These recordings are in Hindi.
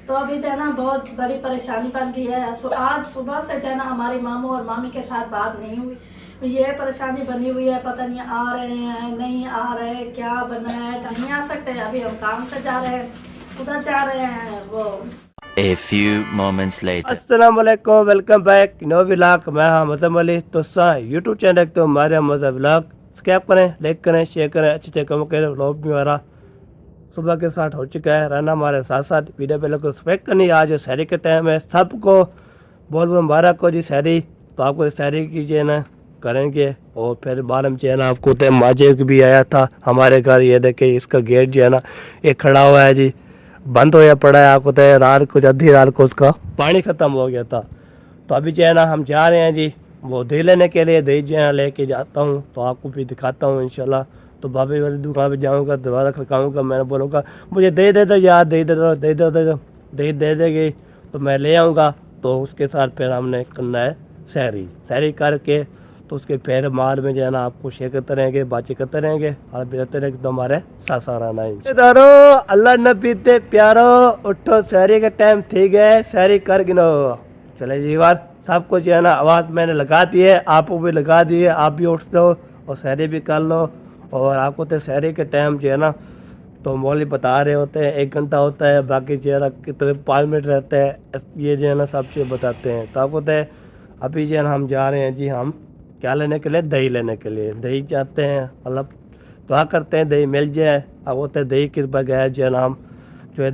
तो अभी जो है ना बहुत बड़ी परेशानी बन गई है। आज सुबह से जो है ना हमारी मामू और मामी के साथ बात नहीं हुई। ये परेशानी बनी हुई है, पता नहीं आ रहे हैं नहीं आ रहे, क्या बना है, नहीं आ सकते। अभी हम काम से जा रहे हैं, उधर जा रहे हैं वो। A few moments later. अस्सलाम वालेकुम, वेलकम बैक नो व्लॉग। मैं हाँ मज़म अली। तो यूट्यूब चैनल तो हमारे मज़ा व्लॉग सब्सक्राइब करें, लाइक करें, शेयर करें, अच्छे अच्छे कम करें। व्लॉग भी हमारा सुबह के साथ हो चुका है, रहना हमारे साथ साथ वीडियो पहले को सब्सक्राइब करनी। आज सहरी के टाइम है, सबको बहुत बहुत मुबारक हो जी सहरी। तो आपको सहरी कीजिए ना करेंगे। और फिर बाद में जो है ना आपको तो माजे भी आया था हमारे घर। ये देखे इसका गेट जो है ना ये खड़ा हुआ है जी, बंद होया पड़ा है। आपको तो रात को आधी रात को उसका पानी ख़त्म हो गया था। तो अभी जो है ना हम जा रहे हैं जी वो दही लेने के लिए। दही जो है लेके जाता हूँ तो आपको भी दिखाता हूँ इंशाल्लाह। तो बाबे वाली दुकान पे जाऊँगा, दोबारा खड़काऊँगा, मैंने बोलूँगा मुझे दही दे दो यार, दही दे दो, दही दे दो। दही दे देगी तो मैं ले आऊँगा। तो उसके साथ फिर हमने करना है सहरी। सहरी करके तो उसके पैर मार में जो है ना आपको शेयर करते रहेंगे, बातें करते रहेंगे और बिरते रहेंगे। तो हमारे साथ साथ रहना है। अल्लाह नबी ते प्यारो, उठो सहरी का टाइम ठीक है, सहरी कर गिनो। चले जी बार सबको जो है ना आवाज़ मैंने लगा दी है, आपको भी लगा दी है। आप भी उठ दो और सहरी भी कर लो। और आपको तो सहरी के टाइम जो है ना तो मौली बता रहे होते हैं 1 घंटा होता है, बाकी जो है ना कितने 5 मिनट रहते हैं, ये जो है ना सब चीज़ बताते हैं। तो आपको तो अभी जो है ना हम जा रहे हैं जी, हम क्या लेने के लिए, दही लेने के लिए। दही चाहते हैं, अल्लाह दुआ करते हैं दही मिल जाए। अब होता है दही के बगैर जो है ना हम जो है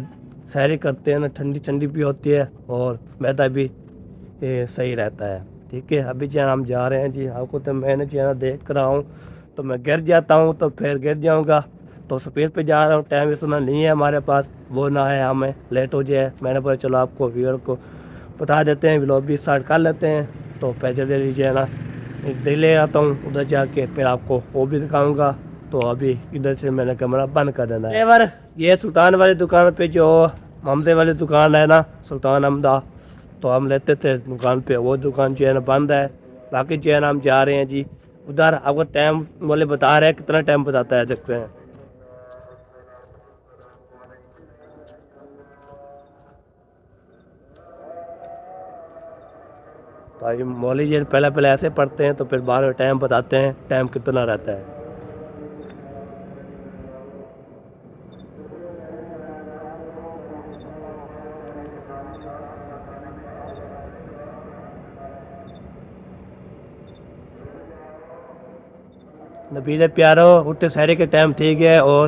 सहरी करते हैं ना ठंडी ठंडी भी होती है और मैदा भी सही रहता है। ठीक है, अभी जो है हम जा रहे हैं जी। आपको तो मैंने जो है ना देख कर रहा हूँ तो मैं गिर जाता हूँ तो फिर गिर जाऊँगा। तो स्पीड पे जा रहा हूँ, टाइम इतना नहीं है हमारे पास, वो ना है हमें लेट हो जाए। मैंने बोला चलो आपको व्यूअर को बता देते हैं, व्लॉग भी स्टार्ट कर लेते हैं। तो पैसे दे दीजिए ना, दे ले आता हूँ उधर जाके, फिर आपको वो भी दिखाऊंगा। तो अभी इधर से मैंने कैमरा बंद कर देना है। एवर ये सुल्तान वाली दुकान पे जो ममदे वाली दुकान है ना, सुल्तान अमदा, तो हम लेते थे दुकान पे। वो दुकान जो है ना बंद है। बाकी जो है ना हम जा रहे हैं जी उधर। आपको टाइम बोले बता रहे हैं, कितना टाइम बताता है देखते हैं। भाई मौली जी पहले पहले ऐसे पढ़ते हैं तो फिर बाद में टाइम बताते हैं टाइम कितना रहता है। नबीले प्यारो, उठे सहरी के टाइम ठीक है और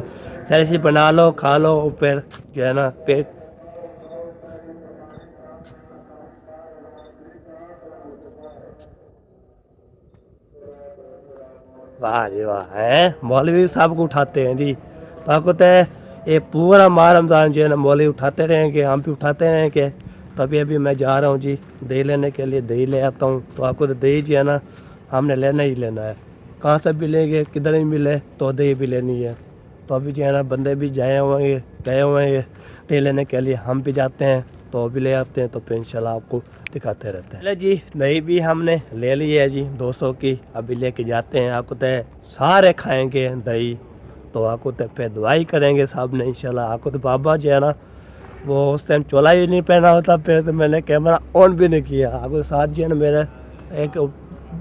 सहरी से बना लो, खा लो, फिर जो है ना पेट। वाह जी वाह है, मौलवी साहब को उठाते हैं जी। तो आपको तो ये पूरा माह रमज़ान जो है ना मौलवी उठाते रहेंगे, हम भी उठाते रहेंगे। तो अभी मैं जा रहा हूँ जी दही लेने के लिए, दही ले आता हूँ। तो आपको तो दही जो है ना हमने लेना ही लेना है, कहाँ से भी लेंगे, किधर भी मिले तो दही भी लेनी है। तो अभी जो है ना बंदे भी गए हुए हैं दही लेने के लिए, हम भी जाते हैं तो अभी ले आते हैं। तो फिर इंशाल्लाह आपको दिखाते रहते हैं। चलो जी दही भी हमने ले ली है जी 200 की, अभी लेके जाते हैं। आपको तो सारे खाएंगे दही, तो आपको तो फिर दुआई करेंगे साहब ने इंशाल्लाह। आपको तो बाबा जो है ना वो उस टाइम चोला ही नहीं पहना होता, फिर तो मैंने कैमरा ऑन भी नहीं किया। आपको साथ जो है ना मेरा एक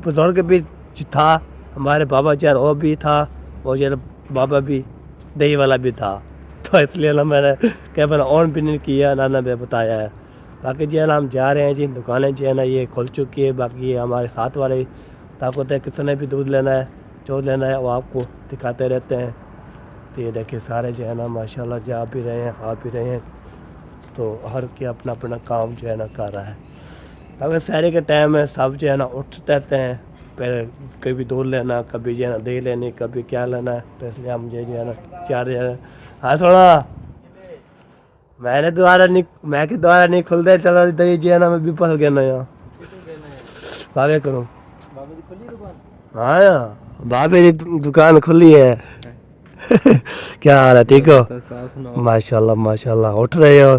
बुजुर्ग भी था, हमारे बाबा जो है वो भी था, और जो है बाबा भी दही वाला भी था। तो इसलिए ना मैंने कैमरा ऑन भी नहीं किया, ना मैं बताया है। बाकी जो है ना हम जा रहे हैं जी, दुकानें जो है ना ये खुल चुकी है। बाकी ये हमारे साथ वाले ताकत है, किसने भी दूध लेना है जो लेना है वो आपको दिखाते रहते हैं। तो ये देखिए सारे जो है ना माशाल्लाह जा भी रहे हैं, आ भी रहे हैं। तो हर के अपना अपना काम जो है ना कर रहा है। अगर सहरी के टाइम है सब जो है ना उठते रहते हैं, फिर कभी दूध लेना, कभी जो है ना दही लेनी, कभी क्या लेना है। तो इसलिए हम जो है ना चार जो है। हाँ थोड़ा मैंने दोबारा नहीं खुलते, चलो दही जो है ना मैं भी फंस गया ना यहाँ भावे करूँ। हाँ यार भाभी की दुकान खुली है। क्या हाल है, ठीक हो? माशाल्लाह माशाल्लाह, उठ रहे हो?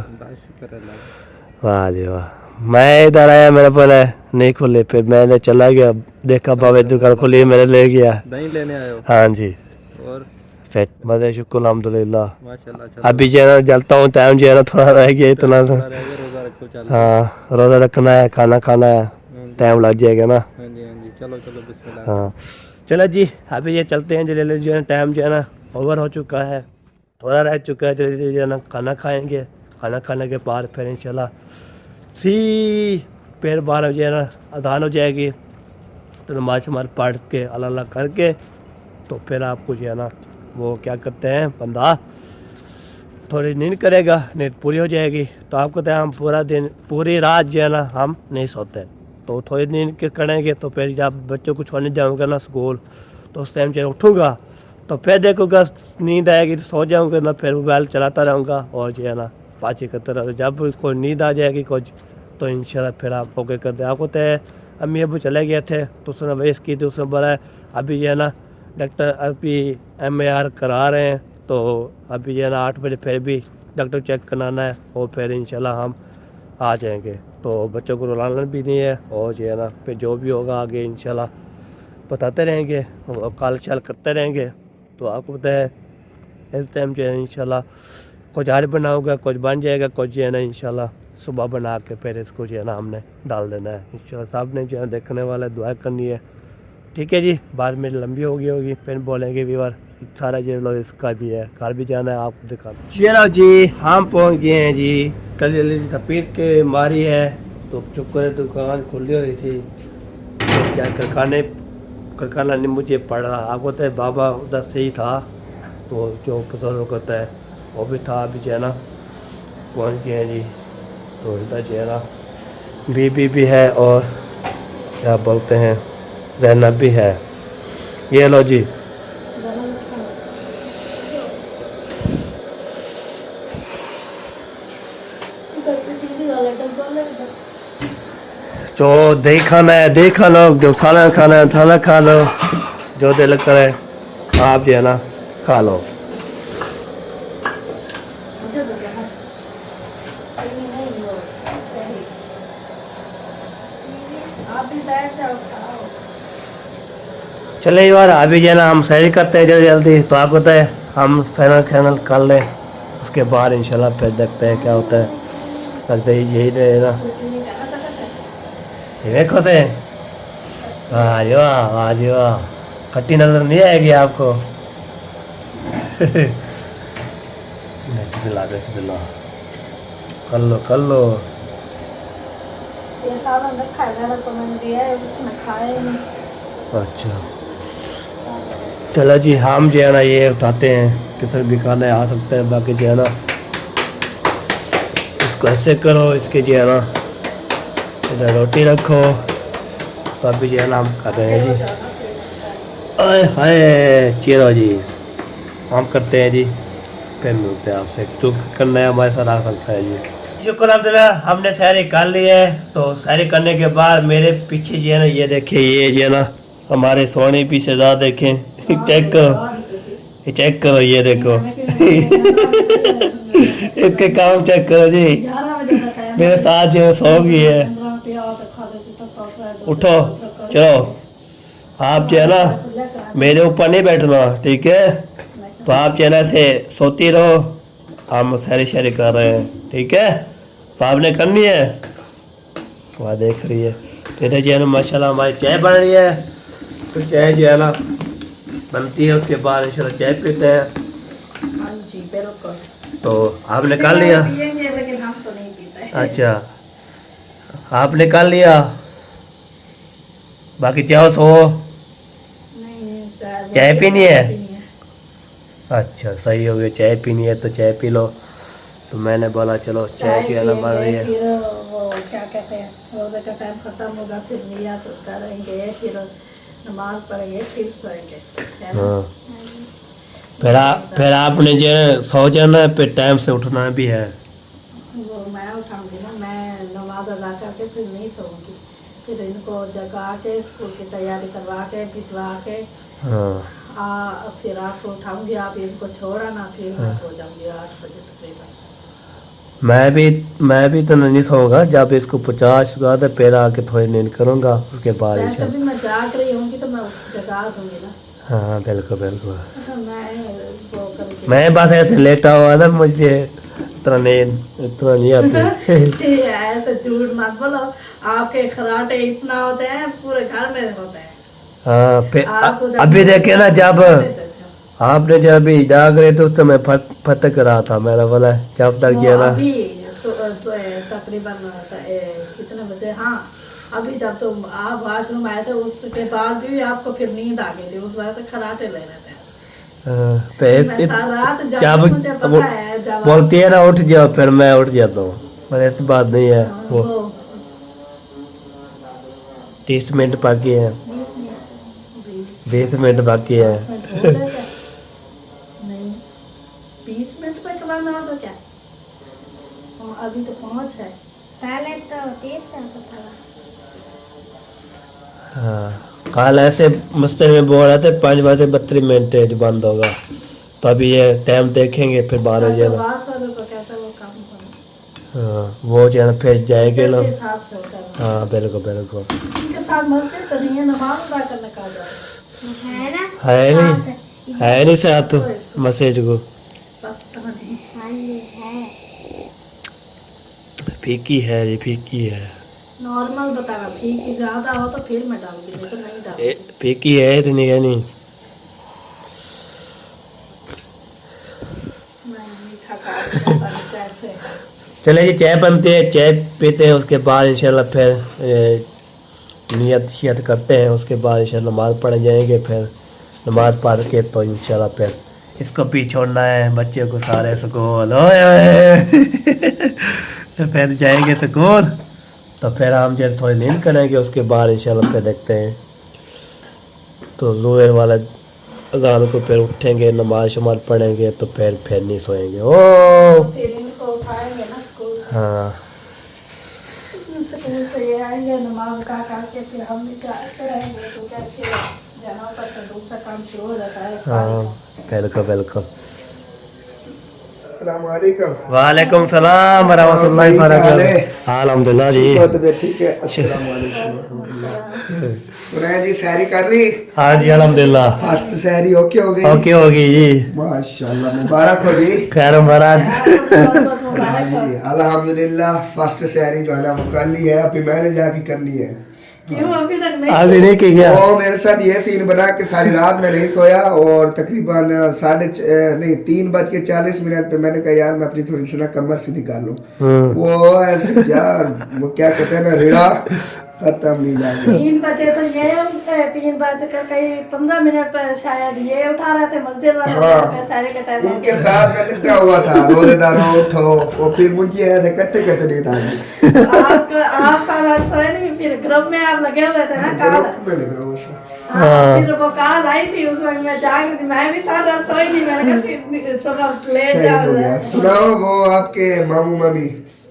वाह जी वाह। मैं इधर आया, मेरे पहले नहीं खुली, फिर मैंने चला गया, देखा बाबे दुकान खुली है, मैंने ले गया। दही लेने आए हो? हाँ जी। और सेट मजे शुक्र अल्हम्दुलिल्लाह। माशाल्लाह चलो अभी जो है ना जलता हूँ, टाइम जो है ना थोड़ा रह गया इतना तो। रह गया, रोजा रखो चल। हाँ रोज़ा रखना है, खाना खाना है, टाइम लग जाएगा ना। हाँ जी चलो चलो बिस्मिल्लाह। हाँ चलो जी, अभी ये चलते हैं जल्दी जो है, टाइम जो है ना ओवर हो चुका है, थोड़ा रह चुका है। जल्दी जो है ना खाना खाएंगे, खाना खाने के बाद फिर इंशाल्लाह फिर 12 बजे ना अजान हो जाएगी, तो नमाज हमारे पढ़ के अल्लाह अल्लाह करके तो फिर आपको जो है ना वो क्या करते हैं, बंदा थोड़ी नींद करेगा, नींद पूरी हो जाएगी। तो आपको तो हम पूरा दिन पूरी रात जो है ना हम नहीं सोते, तो थोड़ी नींद के करेंगे तो फिर जब बच्चों को छोड़ने जाऊँगा ना स्कूल, तो उस टाइम जो उठूँगा तो फिर देखूँगा नींद आएगी तो सो जाऊँगा ना, फिर मोबाइल चलाता रहूँगा और जो है ना बातचीत करता रहूँगा। जब कोई नींद आ जाएगी कुछ तो इंशाल्लाह फिर आप ओके करते। आपको तो अम्मी अबू चले गए थे तो उसने वेस्ट की थी, उसने बोला अभी जो है ना डॉक्टर अभी MAR करा रहे हैं, तो अभी जो है ना 8 बजे फिर भी डॉक्टर चेक कराना है और फिर इंशाल्लाह हम आ जाएंगे। तो बच्चों को रुलाना भी नहीं है और जो है ना फिर जो भी होगा आगे इंशाल्लाह बताते रहेंगे और कॉल शाल करते रहेंगे। तो आपको पता है इस टाइम जो है इंशाल्लाह कुछ आज बनाऊँगा, कुछ बन जाएगा, कुछ जो है ना इंशाल्लाह सुबह बना के फिर इसको जो है ना हमने डाल देना है इंशाल्लाह। साहब ने जो है देखने वाला दुआ करनी है, ठीक है जी। बाद में लंबी होगी फिर बोलेंगे व्यूअर सारा जो लोग इसका भी है, घर भी जाना है आपको दिखा। चलो जी हम पहुंच गए हैं जी, कल जल्दी सपीर के मारी है तो शुक्र है दुकान खुली हुई थी, तो क्या करखाना नहीं मुझे पड़ा। आपको तो बाबा उधर से ही था, तो जो बुजुर्ग होता है वो भी था, अभी जो है ना पहुँच गए हैं जी। तो इधर जो है ना बीबी भी है और क्या बोलते हैं ज़ैनब भी है। ये लो जी जो दही खाना है दही खा लो, जो खाना खाना है खाना खा लो, जो दिल करे आप जो है ना खा लो। चले यार अभी जो है ना हम सैरी करते हैं जल्दी जल्दी, तो आपको पता है हम फाइनल कर लें, उसके बाद इंशाल्लाह फिर देखते हैं क्या होता है। लगता है यही रहे ना, ये देखो से आज खट्टी नजर नहीं आएगी आपको। बिस्मिल्लाह कर लो ये सालन रखा है तो मैंने दिया है, उसने खाया ही नहीं। अच्छा चलो जी हम जो है ना ये उठाते हैं, किसी भी खाने आ सकते हैं। बाकी जो है ना इसको ऐसे करो, इसके जो है ना इधर रोटी रखो, तो अभी जो है ना हम कर रहे हैं जी। अरे हाय चलो जी हम करते हैं जी, फिर मिलते हैं आपसे। जो करना है हमारे साथ आ सकता है जी। शुक्र अल्हम्दुलिल्लाह हमने सैरी कर ली है। तो सैरी करने के बाद मेरे पीछे जो है ना ये देखें, ये जो है ना हमारे सोने पीछे ज़्यादा देखें, चेक करो ये देखो। इसके काम चेक करो जी, मेरे साथ जो सो गई है। उठो चलो, आप जो है ना मेरे ऊपर नहीं बैठना, ठीक है। तो आप जो है ना से सोती रहो, हम सैरी शैरी कर रहे हैं, ठीक है। तो आपने करनी है, वहाँ देख रही है इधर जो है ना माशाल्लाह हमारी चाय बन रही है। तो चाय जो है ना बनती है, उसके बाद इंशाल्लाह चाय पीते हैं। हाँ जी बिल्कुल। तो आपने कर लिया? पिएंगे लेकिन हम तो नहीं पीते। अच्छा आपने कर लिया, बाकी चाहो सो नहीं चाय पीनी है। अच्छा सही हो गया, चाय पीनी है तो चाय पी लो। तो मैंने बोला चलो चाय जो है ना बन रही है। फिर वो क्या कहते हैं रोज़े का टाइम खत्म होगा, फिर नियत करेंगे, फिर नमाज पढ़ेंगे, फिर सोएंगे। हाँ फिर आपने जो है सो जाना है, फिर टाइम से उठना भी है। वो मैं उठाऊंगी ना, मैं नमाज अदा करके फिर नहीं सोऊंगी, फिर इनको जगा के स्कूल की तैयारी करवा के भिजवा के हाँ फिर आपको उठाऊंगी, आप इनको छोड़ा ना, फिर मैं सो जाऊंगी 8 बजे तकरीबन। मैं भी तो नहीं सोऊंगा, जब इसको 50 हुआ तो फिर आके थोड़ी नींद करूंगा, उसके बाद वैसे भी मैं जाग रही होंगी तो मैं जगा दूंगी ना। हाँ बिल्कुल बिल्कुल। मैं वो करके मैं बस ऐसे लेटा हुआ ना, मुझे इतना नहीं आती। ठीक है, ऐसे झूठ मत बोलो। आपके खराटे इतना होते हैं, पूरे घर में होते हैं। हाँ फिर आपको जब अभी देखे ना, जब तो आपने जब अभी जाग रहे थे उस समय फटक रहा था, मैंने बोला जब तक जो है ना। अभी तकरीबन कितने बजे, हाँ अभी जब तुम आप वॉशरूम आए थे उसके बाद भी आपको फिर नींद आ गई थी, उस वजह से खराटे ले रहे थे। मैं सारी रात जागी, मुझे पता है जब बोलती है ना उठ जाओ, फिर मैं उठ जाता हूँ, पर ऐसी बात नहीं है। वो 30 मिनट बाकी है, 20 मिनट बाकी है। नहीं 20 मिनट पे करना होगा क्या? अभी तो 5 है। पहले तो 30 का था। हाँ कल ऐसे मस्ते में बोल रहे थे 5 बजे 32 मिनट जो बंद होगा, तो अभी ये टाइम देखेंगे फिर 12 बजे ना। हाँ वो जो है ना फिर जाएंगे ना। हाँ बिल्कुल बिल्कुल। उनके साथ मस्जिद तो नहीं है, नमाज अदा करने का जाए है ना? है नहीं साथ मैसेज को। पता नहीं। हाँ जी है। फीकी है, ये फीकी है। नॉर्मल बताना, फीकी ज्यादा हो तो फिर मैं डालूंगी, नहीं तो नहीं डालूंगी। फीकी है इतनी है नहीं। मैं मीठा खा रही हूँ, कैसे चले जी चाय बनती है, चाय पीते हैं, उसके बाद इंशाल्लाह फिर नियत शियत करते हैं, उसके बाद इंशाल्लाह नमाज पढ़ जाएंगे, फिर नमाज पढ़ के तो इंशाल्लाह फिर इसको भी छोड़ना है, बच्चे को सारे स्कूल फिर जाएंगे स्कूल, तो फिर हम जब थोड़ी नींद करेंगे, उसके बाद इंशाल्लाह फिर देखते हैं तो लोहे वाला अजान को फिर उठेंगे, नमाज शमाज पढ़ेंगे, तो फिर नहीं सोएंगे। ओ फिर इनको उठाएंगे ना स्कूल से। हाँ स्कूल से ये आएंगे, नमाज का करके फिर हम भी रहेंगे, तो कैसे जहाँ पर तो दूसरा काम शुरू हो जाता है। हाँ बिल्कुल बिल्कुल। अस्सलामुअलैकुम। वालेकुम सलाम वरहमतुल्लाहि वबरकातुहू। अल्हम्दुलिल्लाह जी। तबीयत ठीक है? अस्सलामुअलैकुम। सुनाया जी, सैरी कर ली? हाँ जी अल्हम्दुलिल्लाह। फर्स्ट सैरी ओके हो गई? ओके होगी जी। माशाल्लाह, मुबारक हो जी। खैर मुबारक। हाँ जी अल्हम्दुलिल्लाह, फर्स्ट सैरी जो है ना वो कर ली है, अभी मैंने जाके करनी है। क्यों अभी तक नहीं? अभी नहीं की गया। वो मेरे साथ ये सीन बना कि सारी रात में नहीं सोया, और तकरीबन 3:40 पे मैंने कहा यार मैं अपनी थोड़ी सी ना कमर सीधी कर लूं। वो ऐसे यार वो क्या कहते हैं ना, रिड़ा खत्म नहीं जाएगा। 3 बजे तो ये उठे, 3 बजे का कहीं 15 मिनट पर शायद ये उठा रहे थे मस्जिद वाले। हाँ। सारे के टाइम उनके साथ मैं लिखा हुआ था रोजेदारों उठो, और फिर मुझे ऐसे कट्टे कट्टे नहीं था। आप सारा सोए नहीं, फिर ग्रुप में आप लगे हुए थे ना काल। ग्रुप में लगा हुआ था। हाँ, फिर वो काल आई थी, उस वक्त मैं जाग रही थी, मैं भी सारा सोई नहीं, मैंने कहा सुबह लेट सही हो गया। जाओ। सुनाओ वो आपके मामू मामी।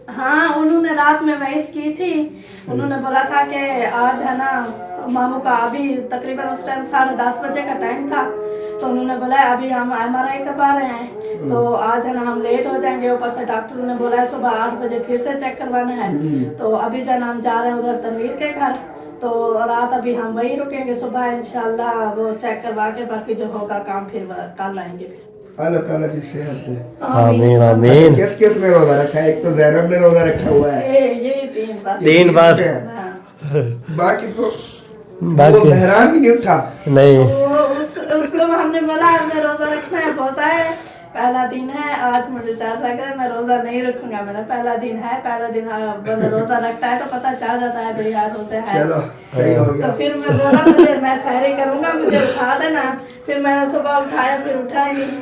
हाँ उन्होंने रात में वॉइस की थी, उन्होंने बोला था कि आज है ना मामू का, अभी तकरीबन उस टाइम 10:30 बजे का टाइम था, तो उन्होंने बोला अभी हम MRI करवा रहे हैं, तो आज है ना हम लेट हो जाएंगे, ऊपर से डॉक्टर ने बोला है सुबह 8 बजे फिर से चेक करवाना है, तो अभी जो है ना हम जा रहे हैं उधर तनवीर के घर, तो रात अभी हम वहीं रुकेंगे, सुबह इंशाल्लाह वो चेक करवा के बाकी जो होगा काम फिर कल आएंगे। अल्लाह ताला जी सेहत दे। आमीन आमीन। किस किस ने रोजा रखा है? एक तो जैनब ने रोजा रखा हुआ है। ये 3 बस। 3 बार। हाँ। बाकी तो वो बाकी बहरान भी नहीं उठा। नहीं। उसको हमने बोला हमने रोजा रखना है, बोलता है पहला दिन है, आज मुझे डर लग रहा है, मैं रोजा नहीं रखूंगा। मैंने पहला दिन है, पहला दिन बंदा रोजा रखता है तो पता चल जाता है भाई यार रोजे है। चलो सही हो गया। तो फिर मैं बोला मैं सहरी करूंगा, मुझे उठा देना, फिर मैंने सुबह उठाया, फिर उठा ही नहीं।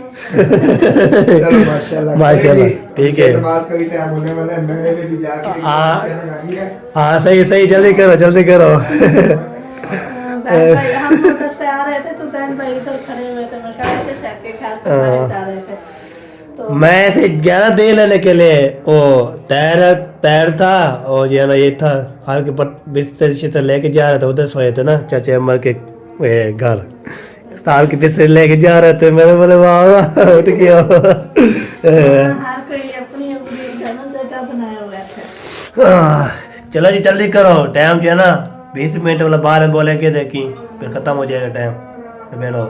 चलो माशाल्लाह माशाल्लाह, ठीक है। नमाज का भी टाइम होने वाला है, मैंने भी जाके हाँ सही सही, जल्दी करो जल्दी करो। भाई हम उधर से आ रहे थे तो जैन भाई इधर खड़े हुए थे, मैं कहा ऐसे शायद के घर से बाहर जा रहे थे, तो मैं ऐसे 11 दे लेने के लिए वो तैर था, और जो है ना ये था हर के बिस्तर शिस्तर लेके जा रहे थे, उधर सोए थे ना चाचे अम्मा के घर, साल के बिस्तर लेके जा रहे थे, मैंने बोले वाह उठ गया। हर कोई अपनी अपनी जगह बनाया हुआ था। चलो जी जल्दी करो, टाइम जो है ना 20 मिनट वाला बाहर में बोलेंगे, देखी फिर खत्म हो जाएगा टाइम, तो बैठो।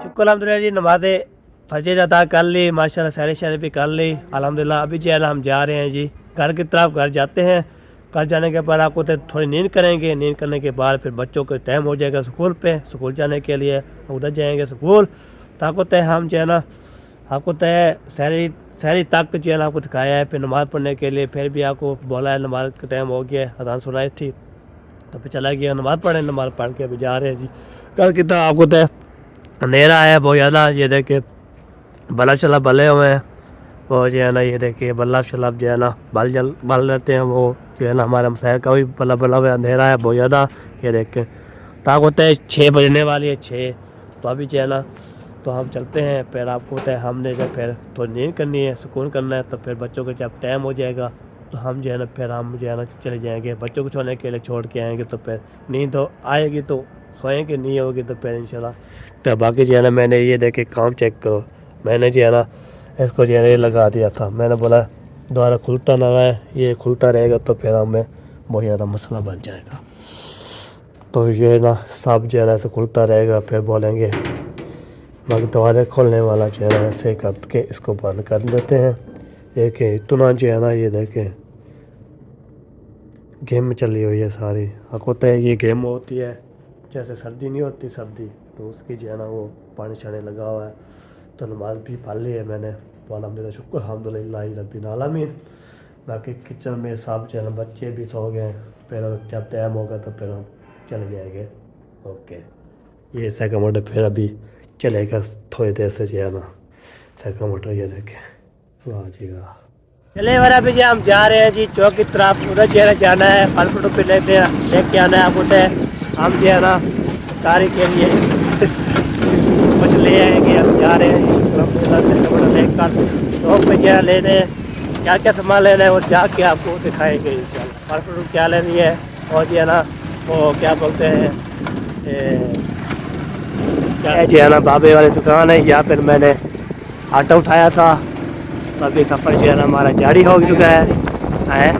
शुक्र अल्हम्दुलिल्लाह जी, नमाज़ फजर अदा कर ली माशाल्लाह, सहरी शहरी भी कर ली अल्हम्दुलिल्लाह। अभी जो है ना हम जा रहे हैं जी घर की तरफ। घर जाते हैं, घर जाने के बाद आपको तो थोड़ी नींद करेंगे। नींद करने के बाद फिर बच्चों का टाइम हो जाएगा स्कूल पे, स्कूल जाने के लिए उधर जाएंगे स्कूल। ताको तय हम जो है ना आपको तय सहरी तक जो है ना आपको दिखाया है। फिर नमाज़ पढ़ने के लिए फिर भी आपको बोला है, नमाज का टाइम हो गया, अजान सुनाई थी तो फिर चला गया नमाज़ पढ़े। नमाज़ पढ़ के अभी जा रहे हैं जी घर की तरफ। आपको तय अंधेरा है बहुत ज़्यादा, ये देखिए बल्ब शलब बले हुए हैं वो जो है ना, ये देखिए बल्ब शलब जो है ना बल रहते हैं वो जो है ना। हमारे मसाइल का भी बल्ब है, अंधेरा है बहुत ज़्यादा। ये देखें ताक होता है 6 बजने वाली है 6, तो अभी जो है ना तो हम चलते हैं। फिर आपको होता है हमने जब फिर थोड़ी नींद करनी है, सुकून करना है, तो फिर बच्चों का जब टाइम हो जाएगा तो हम जो है ना फिर हम जो है ना चले जाएंगे बच्चों को सोने के लिए, छोड़ के आएँगे। तो फिर नींद तो आएगी तो सोएंगे, नहीं होगी तो फिर इंशाल्लाह। तो बाकी जो है ना मैंने ये देखे काम चेक करो, मैंने जो है ना इसको जो है ये लगा दिया था। मैंने बोला दोबारा खुलता ना रहे, ये खुलता रहेगा तो फिर हमें बहुत ज़्यादा मसला बन जाएगा। तो ये ना सब जो है ना ऐसे खुलता रहेगा, फिर बोलेंगे। बाकी दरवाज़ा खोलने वाला जो है ना ऐसे करके इसको बंद कर देते हैं। देखें इतना जो है ना, ये देखें गेम चली हुई है सारी। आपको तो ये गेम होती है जैसे सर्दी नहीं होती, सर्दी तो उसकी जो है ना वो पानी छाने लगा हुआ है। तो नमाज भी पढ़ ली है मैंने, तो अल्हम्दुलिल्लाह शुक्र अल्हम्दुलिल्लाह रब्बिल आलमीन। बाकी किचन में सब जो है ना बच्चे भी सो गए, फिर जब टाइम होगा तो फिर हम चले जाएंगे। ओके, ये सेकंड मोटर फिर अभी चलेगा थोड़ी देर से जो है ना सेकंड मोटर। ये देखें वाह जी वाह। चले वाला भी हम जा रहे हैं जी चौक की तरफ, उधर जो है ना जाना है, फल फ्रूट पे लेके आना है। आपको हम जो है ना तारी के लिए कुछ ले आएंगे। हम जा रहे हैं लेकर तो पे जो है लेने क्या क्या सामान लेना है और जाके आपको दिखाएंगे इंशाल्लाह। फल फ्रूट क्या लेनी है और जो है ना वो क्या बोलते हैं क्या जो है ना बाबे वाली दुकान है, यहाँ पर मैंने ऑटो उठाया था। तो अभी सफ़र जो है ना हमारा जारी हो चुका है।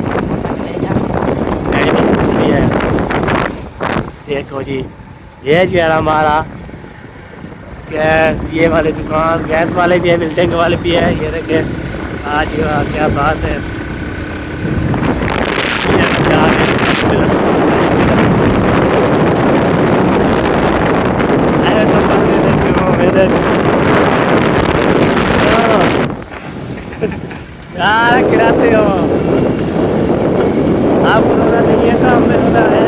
देखो जी ये जो है हमारा गैस, ये वाली दुकान गैस वाले भी है, बिल्डिंग वाले भी है। ये देखे आज क्या बात है। यार गिराते हो आप, रोना नहीं है तो हमने रोना है।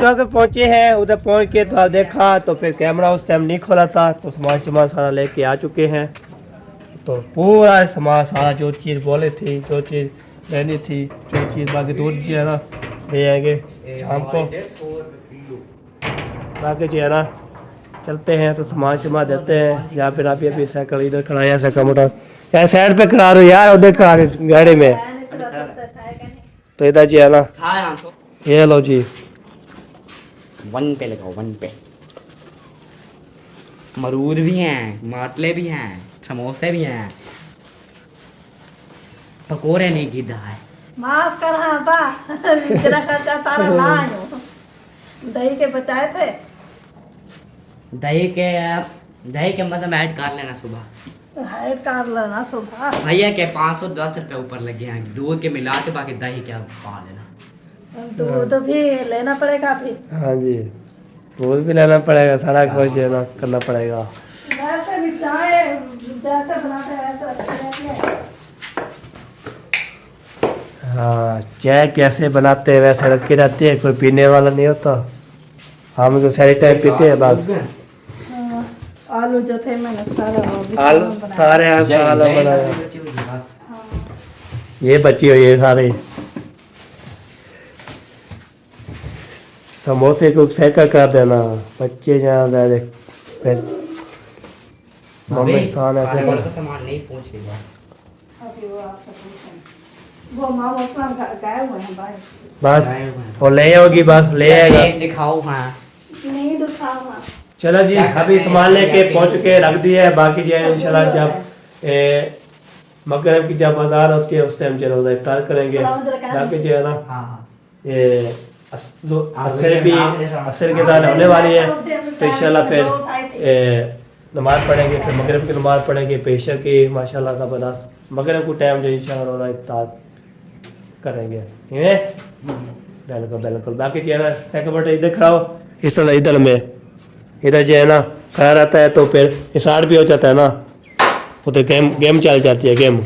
चौक पहुँचे हैं, उधर पहुँच के तो आप देखा तो फिर कैमरा उस टाइम नहीं खोला था, तो सामान सारा लेके आ चुके हैं। तो पूरा सामान सारा जो चीज़ बोले थी, जो चीज़ लेनी थी, जो चीज़ बाकी दूर जो है ना ले आएंगे शाम को। बाकी जो है ना चलते हैं तो सामान देते हैं। या फिर आप अभी साइकिल इधर खड़ा है, साइकिल मोटर यार साइड पे करा रहे हो यार, उधर करा रहे गाड़ी में। तो इधर जो है ना ये लो जी 1 पे लगाओ 1 पे। मरूद भी हैं, माटले भी हैं, समोसे भी हैं, पकोड़े नहीं गिद्धा है। माफ कर हाँ बा तेरा खर्चा सारा लायो। दही के बचाए थे, दही के मतलब ऐड कर लेना सुबह। हाइट कर लेना सुबह। भैया के 510 रुपये ऊपर लगे हैं, दूध के मिला के बाकी दही के पा लेना। दूध भी लेना पड़ेगा अभी। हाँ जी दूध भी लेना पड़ेगा, सारा कुछ जो है ना करना पड़ेगा। वैसे भी चाय जैसे बनाते हैं वैसे अच्छी रहती है। हाँ, चाय कैसे बनाते हैं वैसे रखी रहती है, कोई पीने वाला नहीं होता। हम तो सारे टाइम पीते हैं बस। हाँ, आलू जो थे मैंने सारा आलू सारे आलू बनाए, ये बची हुई है सारे। समोसे को सेका कर देना, बच्चे जहाँ फिर मम्मी सान ऐसे सामान नहीं पहुंचेगा। अभी वो आपसे पूछें। वो माँ उस्मान गए हुए हैं भाई। बस और ले आओगी, बस ले आएगा। दिखाओ हाँ। नहीं दिखाऊंगा। चलो जी, अभी सामान लेके पहुंच चुके रख दिया है। बाकी जो है इंशाल्लाह जब मगरिब की जब अज़ान होती है उस टाइम जो रोज़ा इफ्तार करेंगे। बाकी जो है ना ये असर के साथ होने वाली है, तो इंशाल्लाह फिर नमाज़ पढ़ेंगे, फिर मगरिब की नमाज़ पढ़ेंगे पेशा की माशाल्लाह ज़बरदस्त। मगरिब को टाइम जो इंशाल्लाह रोज़ा इफ्तार करेंगे, ठीक है। बिल्कुल बिल्कुल। बाकी जो है ना सेकंड इधर खड़ा हो, इस तरह इधर में इधर जो है ना खड़ा रहता है तो फिर इशार भी हो जाता है ना, वो तो गेम चल जाती है गेम।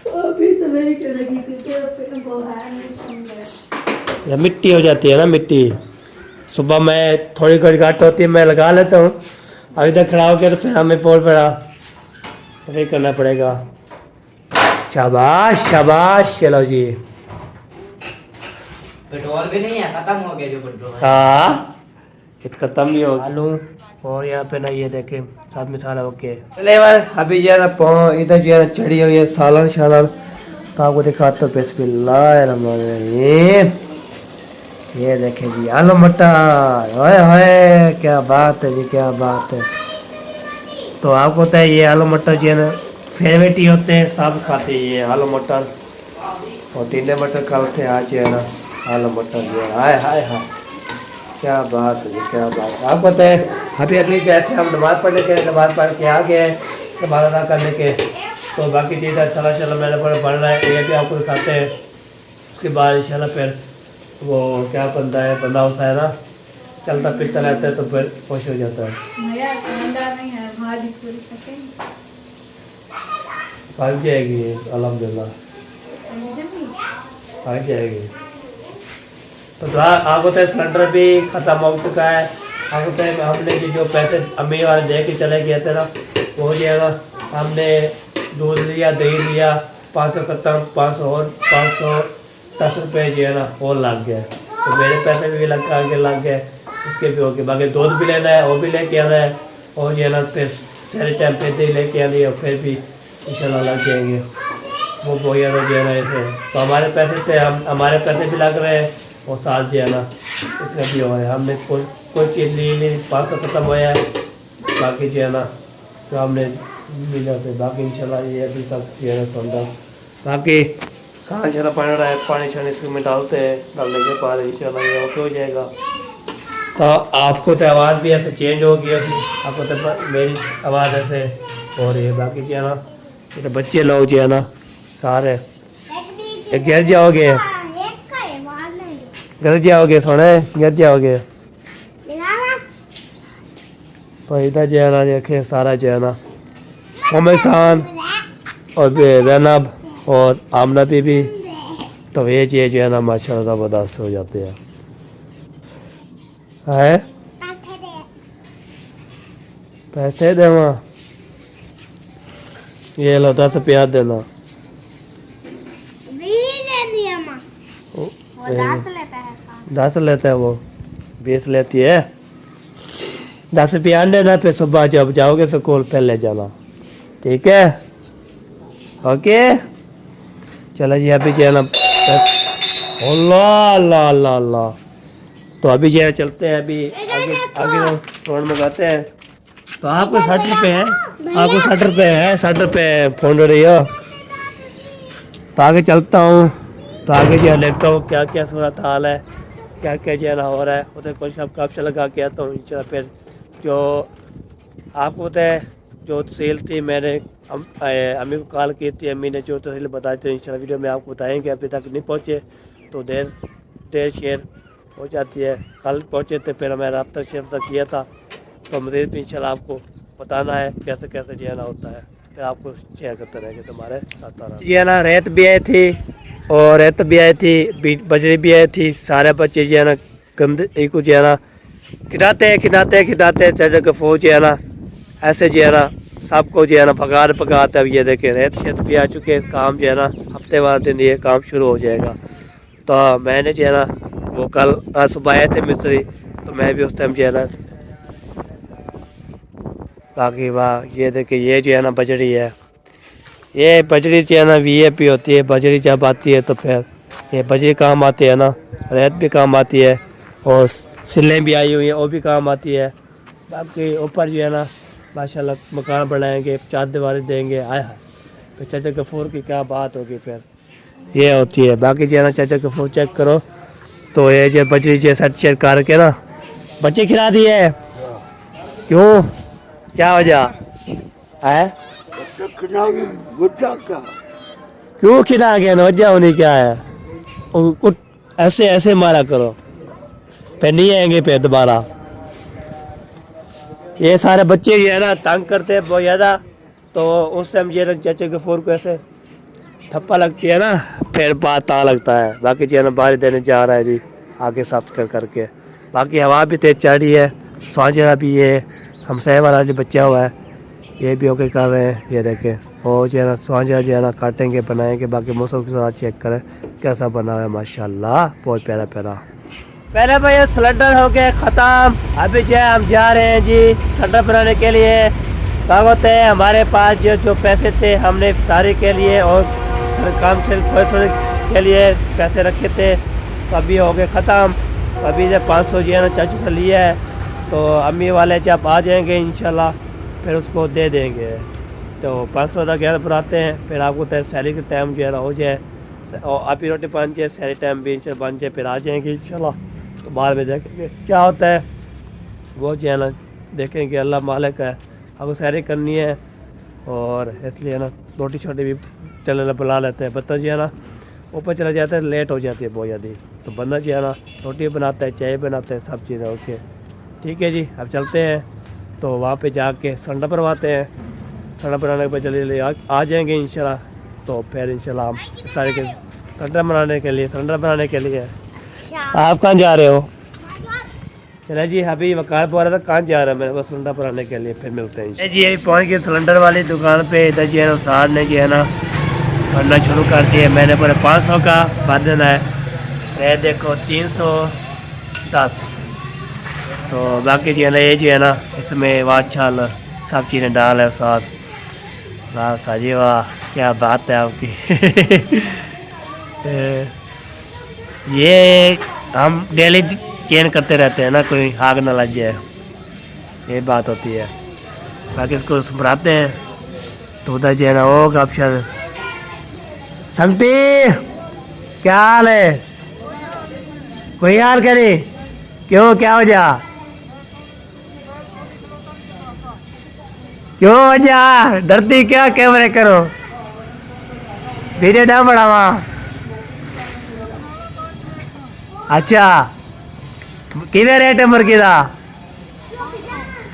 अभी तो नहीं करेगी क्योंकि फिर वो है नहीं समझ। या मिट्टी हो जाती है ना, मिट्टी सुबह में थोड़ी थोड़ी घाट होती है, मैं लगा लेता हूँ। अभी तक खड़ा हो गया तो फिर हमें पोल पड़ा सही करना पड़ेगा। शाबाश शाबाश। चलो जी, पेट्रोल भी नहीं है, खत्म हो गया जो पेट्रोल है। हाँ खत्म भी हो आलू। और यहाँ पे ना ये देखे साथ में सारा ओके। चले बार अभी जो है ना इधर जो है ना चढ़ी हुई है सालन शालन, तो आपको दिखाता हूँ। बिस्मिल्लाहिर्रहमानिर्रहीम। ये देखे जी आलू मटर, ओए होए क्या बात है जी, क्या बात है। तो आपको पता है ये आलू मटर जो है ना फेवरेट ही होते हैं, सब खाते हैं ये आलू मटर। और टीले मटर खाते हैं, आज जो है ना आलू मटर जो है, हाय हाय हाय क्या बात है जी, क्या बात है। आपको पता है अभी अभी गए थे हम नमाज़ पढ़ने के, नमाज़ पढ़ के आ गए नमाज़ अदा करने के। तो बाकी चीज़ इंशाल्लाह मैंने पढ़ रहा है, ये भी आपको दिखाते हैं। उसके बाद इंशाल्लाह फिर वो क्या बनता है, बंदा होता है ना चलता फिरता रहता है तो फिर खुश हो जाता है। मेरा समझदार नहीं है, भाजी पूरी सकेंगे। भाग जाएगी अल्हम्दुलिल्लाह, भाग जाएगी। तो आपको पता है सिलेंडर भी ख़त्म हो चुका है। आपको पता है हमने जो पैसे अम्मी वाले दे के चले गए थे ना, वो जो है ना हमने दूध लिया, दही लिया, 500 खत्म, 500 और 510 रुपये जो है ना और लग गए। तो मेरे पैसे भी लग आगे लग गए, उसके भी हो गए। बाकी दूध भी लेना है, वो भी लेके आना है, और जो है ना फिर सारे टाइम पे दे लेके आनी है, और फिर भी इंशाल्लाह लग जाएंगे। वो बहुत ज़्यादा जो है ना ऐसे, तो हमारे पैसे थे, हमारे पैसे भी लग रहे हैं और साथ जो है ना इसका भी हुआ है। हमने कोई चीज़ ली नहीं, 500 खत्म हुआ है। बाकी जो है ना तो हमने मिला थे, बाकी इंशाल्लाह ये अभी तक जो है ना समझा। बाकी सारा इंशाल्लाह पानी रहा है, पानी शानी इसमें डालते हैं, डालने के बाद इंशाल्लाह ये ओके हो जाएगा। तो आपको तो आवाज़ भी ऐसे चेंज हो गई, आपको तो मेरी आवाज़ ऐसे हो रही है। बाकी जो है ना ये तो बच्चे लोग जो है ना सारे गिर जाओगे, गिर जाओगे, सोने गिर जाओगे। तो इधर जो है ना देखे सारा जो है ना उमेशान और रैनब और आमना बीबी, तो ये चीज़ जो है ना माशाल्लाह ज़बरदस्त हो जाते हैं। है पैसे देना, ये लो 10 रुपया देना। 10 लेता है वो, 20 लेती है। 10 रुपया देना, फिर सुबह जब जाओगे स्कूल फिर ले जाना, ठीक है। ओके चलो जी, अभी जो है ना अल्लाह अल्लाह अल्लाह अल्लाह। तो अभी जो है चलते हैं, अभी आगे आगे फोन मंगाते हैं। तो आपको 60 रुपये है, आपको 60 रुपये है, 60 रुपये फोन हो रही हो। तो आगे चलता हूँ, तो आगे जो है देखता हूँ क्या क्या सूरत हाल है, क्या क्या जो है ना हो रहा है। उधर कुछ आपका लगा के आता हूँ इंशाल्लाह। फिर जो आपको पता है जो तहसील थी, मैंने अम्मी को कॉल की थी, अम्मी ने जो तहसील बताई थी इंशाल्लाह वीडियो में आपको बताएंगे। अभी तक नहीं पहुँचे तो देर शेर हो जाती है। कल पहुँचे थे, फिर हमें रब्ता शिफ्ता किया था, तो मज़ीद भी इंशाल्लाह आपको बताना है कैसे कैसे जो है ना होता है, फिर आपको शेयर करते रहेंगे तुम्हारे साथ। ये ना रेत भी आई थी और रेत भी आई थी, बजरी भी आई थी। सारे बच्चे जो है ना गंदे को जो है ना खिलाते चाचा का फौज जो है ना ऐसे जो है ना सबको जो है ना पकाते। अब ये देखें रेत शेत भी आ चुके हैं, काम जो है ना हफ्ते वाले दिन ये काम शुरू हो जाएगा। तो मैंने जो है ना वो कल सुबह आए थे मिस्त्री, तो मैं भी उस टाइम जो है ना बाकी वाह ये देखे ये जो है ना बजरी है, ये बजरी जो है ना वीआईपी होती है। बजरी जब आती है तो फिर ये बजरी काम आती है ना, रेत भी काम आती है और सिलें भी आई हुई हैं वो भी काम आती है। बाकी ऊपर जो है ना माशाल्लाह मकान बनाएंगे, 4 दीवारें देंगे, आया है तो चाचा गफूर की क्या बात होगी। फिर ये होती है। बाकी जो है ना चाचा गफूर चेक करो तो ये जो बजरी जो सेट करके ना बच्चे खिला दिए। क्यों, क्या वजह है? क्यों खिला गया ना, वजह होनी क्या है? कुछ ऐसे मारा करो, फिर नहीं आएंगे फिर दोबारा। ये सारे बच्चे जो है ना तंग करते हैं बहुत ज़्यादा, तो उस टाइम ये चाचे गफूर को ऐसे थप्पा लगती है ना, फिर बात ता लगता है। बाकी जो है ना बाहर देने जा रहा है जी आगे साफ करके। बाकी हवा भी तेज चल रही है, सांझा भी ये हमसाए वाला जो बच्चा हुआ है ये भी ओके कर रहे हैं। ये देखें और जो है ना सांझा जो है ना काटेंगे बनाएंगे। बाकी मौसम के साथ चेक करें कैसा बना हुआ है, माशाल्लाह बहुत प्यारा प्यारा। पहले भाई ये सिलेंडर हो गया ख़त्म, अभी जो है हम जा रहे हैं जी सिलेंडर बनाने के लिए। क्या होता है हमारे पास जो पैसे थे हमने इफ्तारी के लिए और काम से थोड़े के लिए पैसे रखे थे, तो अभी हो गए ख़त्म। अभी जब 500 जो है ना चाचू से लिया है, तो अम्मी वाले जब आ जाएंगे इंशाल्लाह फिर उसको दे देंगे। तो 500 तक गैर बनाते हैं, फिर आपको तो सैलरी के टाइम जो है ना हो जाए और अभी रोटी बन जाए, सैलरी टाइम भी इंशाल्लाह बन जाए, फिर आ जाएंगे इंशाल्लाह। तो बाद में देखेंगे क्या होता है, वो जो है ना देखेंगे, अल्लाह मालिक है। आपको सैलरी करनी है और इसलिए ना रोटी छोटी भी चलने बुला लेते हैं। बर्तन जो है ना ऊपर चला जाता है, लेट हो जाती है बहुत ज़्यादा, तो बंदा जो है ना रोटी बनाता है, चाय बनाता है, सब चीज़ें ओके। ठीक है जी, अब चलते हैं तो वहाँ पे जाके सिलेंडर भरवाते हैं। सिलेंडर बनाने के बाद जल्दी आ जाएंगे इंशाल्लाह। तो फिर इंशाल्लाह हम सारे के सिलेंडर बनाने के लिए आप कहाँ जा रहे हो? चले जी, अभी वकार बोल रहा था कहाँ जा रहा है, मेरे को सिलेंडर भराने के लिए, फिर मिलते हैं जी। अभी पहुँच गए सिलेंडर वाली दुकान पे। इधर जो है ना सार ने जो है ना भरना शुरू कर दिया। मैंने पूरे 500 का भर देना है, ये देखो 310। तो बाकी जो है ना ये जो है ना इसमें वाह सब चीज़ें डाल है साथ। वाह साजी वाह, क्या बात है आपकी। ये हम डेली चेंज करते रहते हैं ना, कोई आग ना लग जाए, ये बात होती है। बाकी इसको सुभराते हैं तो उधर जो है ना वो ऑप्शन। संगती क्या हाल है? कोई हाल करे? क्यों, क्या हो जा? क्यों वजह डरती क्या? कैमरे करो, वीडियो ना बढ़ावा। अच्छा किधर रेट है मुर्गी का?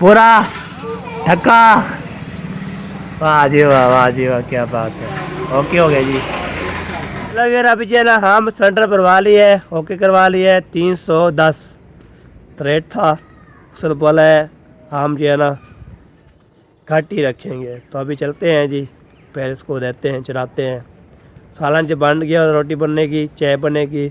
पूरा ठक्का? वाह जी वाह, वाह जी वाह, क्या बात है। ओके हो गया जी। मतलब यार अभी जो है ना हम सिलेंडर भरवा लिए, ओके करवा लिए। 310 रेट था, उसने बोला है हम जो है ना घट ही रखेंगे। तो अभी चलते हैं जी, फिर इसको देते हैं, चलाते हैं। सालन जब बन गया, रोटी बनने चाय बनेगी,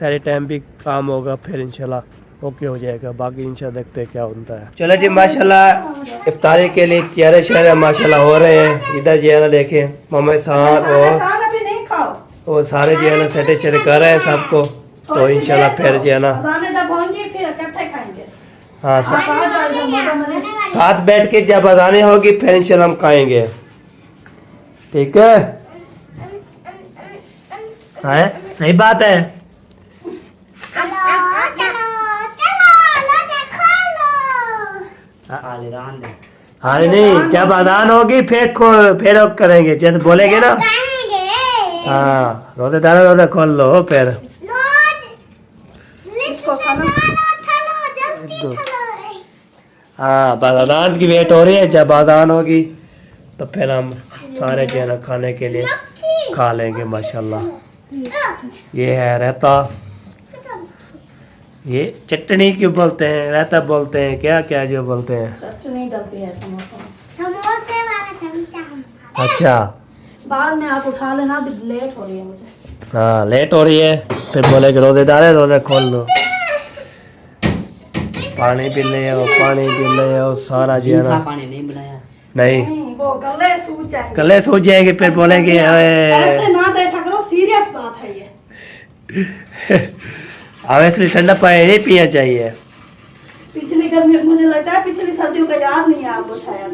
सारे टाइम भी काम होगा, फिर इंशाल्लाह ओके हो जाएगा। बाकी इंशाल्लाह देखते हैं क्या होता है। चलो जी, माशाल्लाह इफ्तारी के लिए तैयारी शहर माशाल्लाह हो रहे हैं। इधर जो है ना देखें मोहम्मद साहब और सारे जो है ना सेटे चेटे कर रहे हैं सबको। तो इंशाल्लाह फिर जो है ना हाँ साथ बैठ के जब अजाने होगी फिर इंशाल्लाह हम खाएंगे, ठीक है? हाँ सही बात है। हाँ नहीं, जब अजान होगी फिर करेंगे, जैसे बोलेंगे ना। हाँ रोजेदार रोजा खोल लो फिर। इसको। हाँ बस अजान की वेट हो रही है, जब अजान होगी तो फिर हम सारे जो है ना खाने के लिए खा लेंगे माशाल्लाह। ये है रायता, ये चटनी क्यों बोलते हैं, रायता बोलते हैं, क्या क्या जो बोलते हैं। चटनी डलती है समोसा में। समोसे वाला चमचा। अच्छा बाद में आप उठा लेना, अभी लेट हो रही है मुझे। हाँ लेट हो रही है, फिर बोले कि रोजेदार है, रोजे खोल लो। पानी पी ले आओ, पानी पी ले आओ, सारा जो है मीठा ना। पानी नहीं बनाया। नहीं वो गले सूझ जाएंगे। कल सोच जाएंगे, फिर बोलेंगे ऐसे ना देखा करो, सीरियस बात है ये। हमें इसलिए ठंडा पानी नहीं पीना चाहिए। पिछली गर्मी, मुझे लगता है पिछली सर्दियों का याद नहीं है आपको शायद।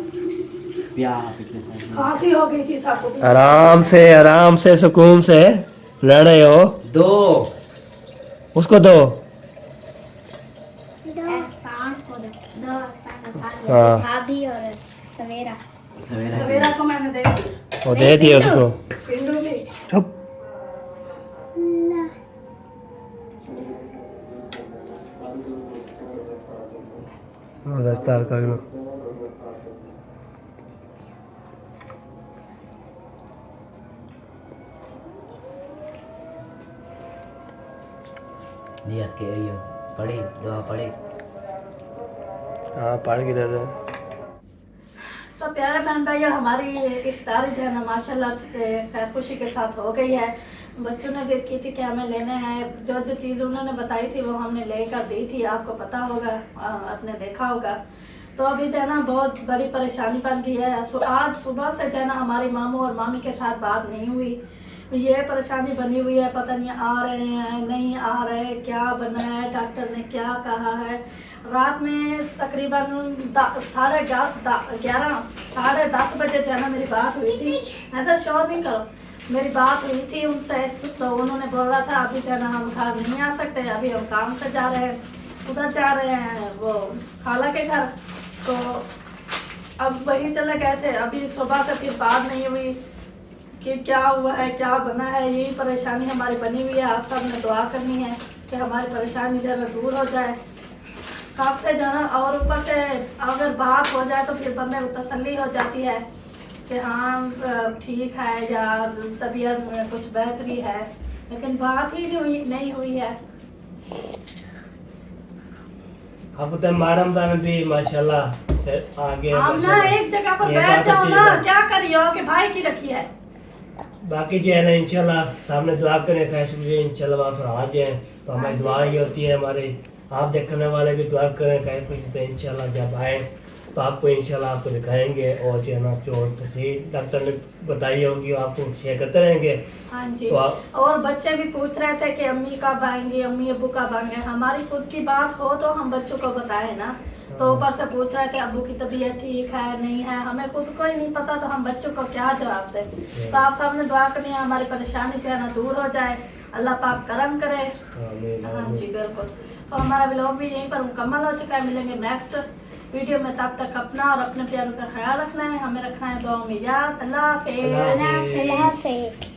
पिछले साल खांसी हो गई थी सबको। आराम से सुकून से लड़े हो। दो उसको दो। हाँ भाभी और सवेरा। सवेरा को मैंने दे दी, वो दे दिया उसको। पिंडू भी। चुप। दस्तार कर लो। नियत के यो पढ़ी दुआ पढ़ी। हाँ पढ़ के दे दे। तो प्यारे बहन भाई, हमारी इफ्तारी जो है ना माशाल्लाह खैर खुशी के साथ हो गई है। बच्चों ने जिद की थी कि हमें लेने हैं, जो जो चीज़ उन्होंने बताई थी वो हमने लेकर दी थी, आपको पता होगा, आपने देखा होगा। तो अभी जो है ना बहुत बड़ी परेशानी बन गई है। आज सुबह से जो है ना हमारी मामू और मामी के साथ बात नहीं हुई। ये परेशानी बनी हुई है, पता नहीं आ रहे हैं नहीं आ रहे, क्या बना है, डॉक्टर ने क्या कहा है। रात में तकरीबन 11:30 बजे जो है ना मेरी बात हुई थी। ऐसा शोर नहीं करो, मेरी बात हुई थी उनसे, तो उन्होंने बोला था अभी जो है ना हम घर नहीं आ सकते, अभी हम काम से जा रहे हैं, उधर जा रहे हैं वो खाला के घर। तो अब वही चले गए थे। अभी सुबह से फिर बात नहीं हुई कि क्या हुआ है क्या बना है। यही परेशानी हमारी बनी हुई है। आप सब ने दुआ करनी है कि हमारी परेशानी जो है दूर हो जाए। काफ़ी जो है ना, और ऊपर से अगर बात हो जाए तो फिर बंदे को तसल्ली हो जाती है कि हाँ ठीक है या तबीयत में कुछ बेहतरी है, लेकिन बात ही नहीं हुई है। अब तो रमजान भी माशाल्लाह से आगे। आप ना एक जगह पर बैठ जाओ ना, क्या करियो कि भाई की रखी है। बाकी जो है ना इंशाल्लाह सामने दुआ करें, खैर इंशाल्लाह वहाँ पर आ जाए तो हमारी दुआ ही होती है। हमारे आप देखने वाले भी दुआ करें, कहीं कुछ तो इंशाल्लाह जब आए तो आपको इंशाल्लाह आपको दिखाएंगे। और जो है ना जो सही डॉक्टर ने बताई होगी आपको शेयर करते रहेंगे। हाँ जी। तो और बच्चे भी पूछ रहे थे कि अम्मी कब आएंगी, अम्मी अब्बू कब आएंगे। हमारी खुद की बात हो तो हम बच्चों को बताएं ना। तो ऊपर से पूछ रहे थे अब्बू की तबीयत ठीक है नहीं है, हमें खुद को ही नहीं पता तो हम बच्चों को क्या जवाब दें। तो आप सब ने दुआ करनी है हमारी परेशानी जो है ना दूर हो जाए, अल्लाह पाक करम करे। हाँ जी बिल्कुल। तो हमारा व्लॉग भी यहीं पर मुकम्मल हो चुका है। मिलेंगे नेक्स्ट वीडियो में, तब तक अपना और अपने प्यारों का ख्याल रखना है, हमें रखना है दुआ में याद। अल्लाह हाफिज़। अल्लाह हाफिज़।